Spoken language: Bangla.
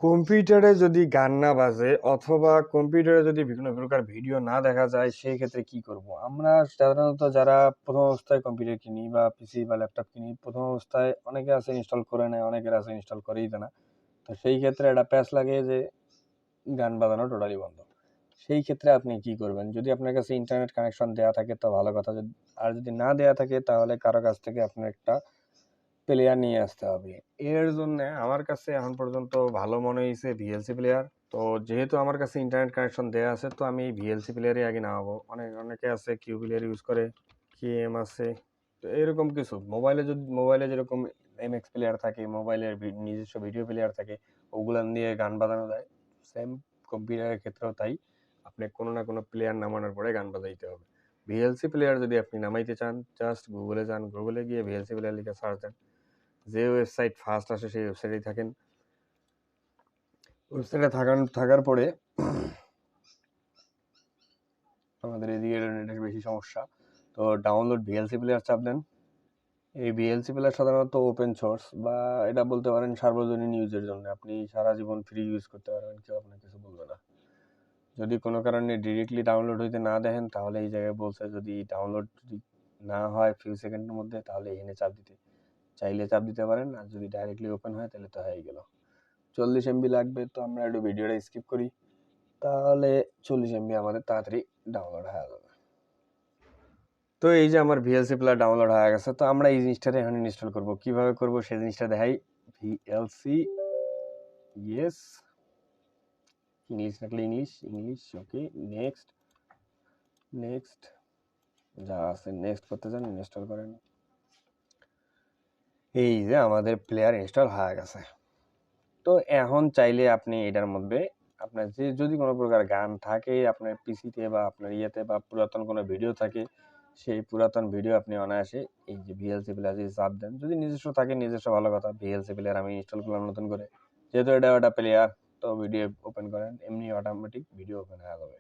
কম্পিউটারে যদি গান না বাজে অথবা কম্পিউটারে যদি বিভিন্ন প্রকার ভিডিও না দেখা যায় সেই ক্ষেত্রে কি করব? আমরা সাধারণত যারা প্রথম অবস্থায় কম্পিউটার কিনি বা পিসি বা ল্যাপটপ কিনি, প্রথম অবস্থায় অনেকে আছে ইনস্টল করে নেয়, অনেকের আছে ইনস্টল করেই দেয় না। তো সেই ক্ষেত্রে একটা প্যাচ লাগে যে গান বাজানো টোটালি বন্ধ। সেই ক্ষেত্রে আপনি কি করবেন? যদি আপনার কাছে ইন্টারনেট কানেকশন দেওয়া থাকে তো ভালো কথা, আর যদি না দেওয়া থাকে তাহলে কারো কাছ থেকে আপনার একটা প্লেয়ার নিয়ে আসতে হবে। এর জন্য আমার কাছে এখন পর্যন্ত ভালো মনে হয়েছে ভিএলসি প্লেয়ার। তো যেহেতু আমার কাছে ইন্টারনেট কানেকশন দেওয়া আছে তো আমি ভিএলসি প্লেয়ারই আগে নামাবো। অনেকে আছে কিউ প্লেয়ার ইউজ করে, কেএম আছে, তো এরকম কিছু। মোবাইলে যেরকম এমএক্স প্লেয়ার থাকে, মোবাইলের নিজস্ব ভিডিও প্লেয়ার থাকে, ওগুলান দিয়ে গান বাজানো যায়, সেম কম্পিউটারের ক্ষেত্রেও তাই। আপনি কোনো না কোনো প্লেয়ার নামানোর পরে গান বাজাইতে হবে। ভিএলসি প্লেয়ার যদি আপনি নামাইতে চান, জাস্ট গুগলে যান, গুগলে গিয়ে ভিএলসি প্লেয়ার লিখে সার্চ দেন, যে ওয়েবসাইট ফার্স্ট আসে সেই ওয়েবসাইটেই থাকেন। ওয়েবসাইটে থাকার পরে আমাদের এদিকে নেটের বেশি সমস্যা, তো ডাউনলোড ভিএলসি প্লেয়ার চাপ দেন। এই ভিএলসি প্লেয়ার সাধারণত ওপেন সোর্স, বা এটা বলতে পারেন সার্বজনীন ইউজের জন্য, আপনি সারা জীবন ফ্রি ইউজ করতে পারবেন, কেউ আপনাকে কিছু বলবে না। যদি কোনো কারণে ডিরেক্টলি ডাউনলোড হইতে না দেখেন তাহলে এই জায়গায় বলছে যদি ডাউনলোড যদি না হয় ফিউ সেকেন্ডের মধ্যে, তাহলে এখানে চাইলে চাপ দিতে পারেন। আর যদি ডাইরেক্টলি ওপেন হয় তাহলে তো হয়ে গেল। 40 এমবি লাগবে, তো আমরা একটু ভিডিওটা স্কিপ করি, তাহলে 40 এমবি আমাদের তাড়াতাড়ি ডাউনলোড হয়ে যাবে। তো এই যে আমার ভিএলসি প্লেয়ার ডাউনলোড হয়ে গেছে, তো আমরা এই জিনিসটাতে এখন ইনস্টল করব। কিভাবে করব সেই জিনিসটা দেখাই। ভিএলসি, ইয়েস, ইংলিশ থাকলে ইংলিশ, ওকে, নেক্সট যা আছে নেক্সট করতে চান ইনস্টল করেন। এই যে আমাদের প্লেয়ার ইনস্টল হয়ে গেছে। তো এখন চাইলে আপনি এটার মধ্যে আপনার যদি কোনো প্রকার গান থাকে আপনার পিসিতে বা আপনার ইয়েতে, বা পুরাতন কোনো ভিডিও থাকে, সেই পুরাতন ভিডিও আপনি অনায়াসে এই যে ভিএলসি প্লেয়ার যদি চাপ দেন, যদি নিজস্ব থাকে নিজস্ব ভালো কথা। ভিএলসি প্লেয়ার আমি ইনস্টল করলাম নতুন করে, যেহেতু এটা প্লেয়ার, তো ভিডিও ওপেন করেন, এমনি অটোমেটিক ভিডিও ওপেন হয়ে যাবে।